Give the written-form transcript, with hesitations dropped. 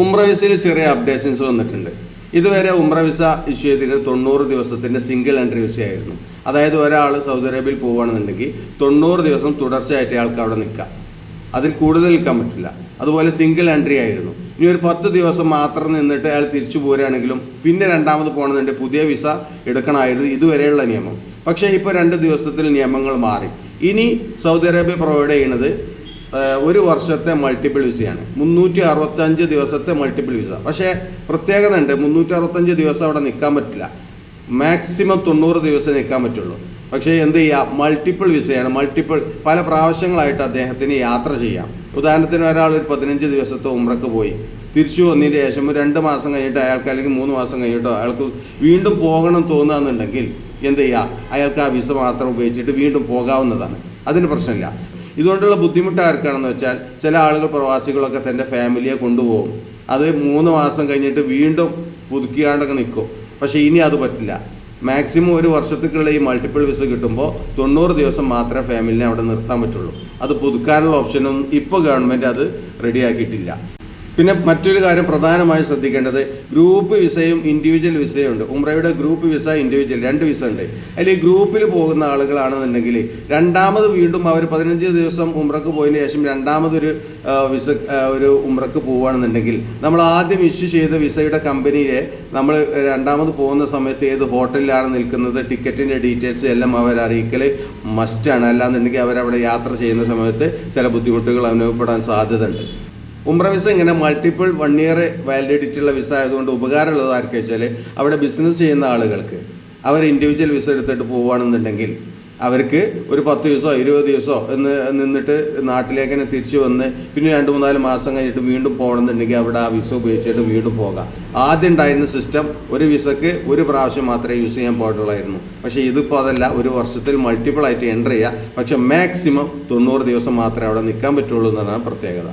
ഉംറ വിസയിൽ ചെറിയ അപ്ഡേഷൻസ് വന്നിട്ടുണ്ട്. ഇതുവരെ ഉംറ വിസ ഇഷ്യൂ ചെയ്തിട്ട് 90 ദിവസത്തിൻ്റെ സിംഗിൾ എൻട്രി വിസ ആയിരുന്നു. അതായത് ഒരാൾ സൗദി അറേബ്യയിൽ പോവുകയാണെന്നുണ്ടെങ്കിൽ 90 ദിവസം തുടർച്ചയായിട്ട് അയാൾക്ക് അവിടെ നിൽക്കാം, അതിൽ കൂടുതൽ നിൽക്കാൻ പറ്റില്ല. അതുപോലെ സിംഗിൾ എൻട്രി ആയിരുന്നു. ഇനി ഒരു 10 ദിവസം മാത്രം നിന്നിട്ട് അയാൾ തിരിച്ചു പോരുകയാണെങ്കിലും പിന്നെ രണ്ടാമത് പോകണമെന്നുണ്ടെങ്കിൽ പുതിയ വിസ എടുക്കണമായിരുന്നു ഇതുവരെയുള്ള നിയമം. പക്ഷേ ഇപ്പോൾ 2 ദിവസത്തിൽ നിയമങ്ങൾ മാറി. ഇനി സൗദി അറേബ്യ പ്രൊവൈഡ് ചെയ്യുന്നത് 1 വർഷത്തെ മൾട്ടിപ്പിൾ വിസയാണ്, 365 ദിവസത്തെ മൾട്ടിപ്പിൾ വിസ. പക്ഷേ പ്രത്യേകത ഉണ്ട്, 365 ദിവസം അവിടെ നിൽക്കാൻ പറ്റില്ല, മാക്സിമം 90 ദിവസം നിൽക്കാൻ പറ്റുള്ളൂ. പക്ഷേ എന്ത് ചെയ്യുക, മൾട്ടിപ്പിൾ വിസയാണ്. മൾട്ടിപ്പിൾ പല പ്രാവശ്യങ്ങളായിട്ട് അദ്ദേഹത്തിന് യാത്ര ചെയ്യാം. ഉദാഹരണത്തിന് ഒരാൾ ഒരു 15 ദിവസത്തെ ഉംറക്ക് പോയി തിരിച്ചു വന്നതിന് ശേഷം 2 മാസം കഴിഞ്ഞിട്ട് അയാൾക്ക് അല്ലെങ്കിൽ 3 മാസം കഴിഞ്ഞിട്ടോ അയാൾക്ക് വീണ്ടും പോകണം തോന്നുകയെന്നുണ്ടെങ്കിൽ എന്ത് ചെയ്യുക, അയാൾക്ക് ആ വിസ മാത്രം ഉപയോഗിച്ചിട്ട് വീണ്ടും പോകാവുന്നതാണ്, അതിന് പ്രശ്നമില്ല. ഇതുകൊണ്ടുള്ള ബുദ്ധിമുട്ട് ആർക്കാണെന്ന് വെച്ചാൽ ചില ആളുകൾ പ്രവാസികളൊക്കെ തൻ്റെ ഫാമിലിയെ കൊണ്ടുപോകും, അത് 3 മാസം കഴിഞ്ഞിട്ട് വീണ്ടും പുതുക്കിയാണ്ടൊക്കെ നിൽക്കും. പക്ഷേ ഇനി അത് പറ്റില്ല. മാക്സിമം 1 വർഷത്തേക്കുള്ള ഈ മൾട്ടിപ്പിൾ വിസ കിട്ടുമ്പോൾ 90 ദിവസം മാത്രമേ ഫാമിലിനെ അവിടെ നിർത്താൻ പറ്റുള്ളൂ. അത് പുതുക്കാനുള്ള ഓപ്ഷനൊന്നും ഇപ്പോൾ ഗവൺമെൻറ് അത് റെഡിയാക്കിയിട്ടില്ല. പിന്നെ മറ്റൊരു കാര്യം പ്രധാനമായും ശ്രദ്ധിക്കേണ്ടത്, ഗ്രൂപ്പ് വിസയും ഇൻഡിവിജ്വൽ വിസയും ഉണ്ട്. ഉംറയുടെ ഗ്രൂപ്പ് വിസ, ഇൻഡിവിജ്വൽ 2 വിസ ഉണ്ട്. അതിൽ ഗ്രൂപ്പിൽ പോകുന്ന ആളുകളാണെന്നുണ്ടെങ്കിൽ രണ്ടാമത് വീണ്ടും അവർ 15 ദിവസം ഉംറക്ക് പോയതിന് ശേഷം രണ്ടാമതൊരു ഒരു ഉംറക്ക് പോവുകയാണെന്നുണ്ടെങ്കിൽ നമ്മൾ ആദ്യം ഇഷ്യൂ ചെയ്ത വിസയുടെ കമ്പനിയെ നമ്മൾ രണ്ടാമത് പോകുന്ന സമയത്ത് ഏത് ഹോട്ടലിലാണ് നിൽക്കുന്നത്, ടിക്കറ്റിൻ്റെ ഡീറ്റെയിൽസ് എല്ലാം അവർ അറിയിക്കൽ മസ്റ്റാണ്. അല്ലാന്നുണ്ടെങ്കിൽ അവരവിടെ യാത്ര ചെയ്യുന്ന സമയത്ത് ചില ബുദ്ധിമുട്ടുകൾ അനുഭവപ്പെടാൻ സാധ്യത ഉണ്ട്. ഉംറ വിസ ഇങ്ങനെ മൾട്ടിപ്പിൾ 1 ഇയർ വാലിഡിറ്റി ഉള്ള വിസ ആയതുകൊണ്ട് ഉപകാരമുള്ളത് ആർക്കെന്ന് വെച്ചാൽ അവിടെ ബിസിനസ് ചെയ്യുന്ന ആളുകൾക്ക് അവർ ഇൻഡിവിജ്വൽ വിസ എടുത്തിട്ട് പോവുകയാണെന്നുണ്ടെങ്കിൽ അവർക്ക് ഒരു 10 ദിവസമോ 20 ദിവസമോ നിന്നിട്ട് നാട്ടിലേക്ക് തന്നെ തിരിച്ചു വന്ന് പിന്നെ 2-3-4 മാസം കഴിഞ്ഞിട്ട് വീണ്ടും പോകണമെന്നുണ്ടെങ്കിൽ അവിടെ ആ വിസ ഉപയോഗിച്ചിട്ട് വീണ്ടും പോകാം. ആദ്യം ഉണ്ടായിരുന്ന സിസ്റ്റം ഒരു വിസക്ക് 1 പ്രാവശ്യം മാത്രമേ യൂസ് ചെയ്യാൻ പാടുള്ളായിരുന്നു. പക്ഷേ ഇതിപ്പോൾ അതല്ല, 1 വർഷത്തിൽ മൾട്ടിപ്പിൾ ആയിട്ട് എൻ്റർ ചെയ്യുക. പക്ഷേ മാക്സിമം 90 ദിവസം മാത്രമേ അവിടെ നിൽക്കാൻ പറ്റുള്ളൂ എന്നതാണ് പ്രത്യേകത.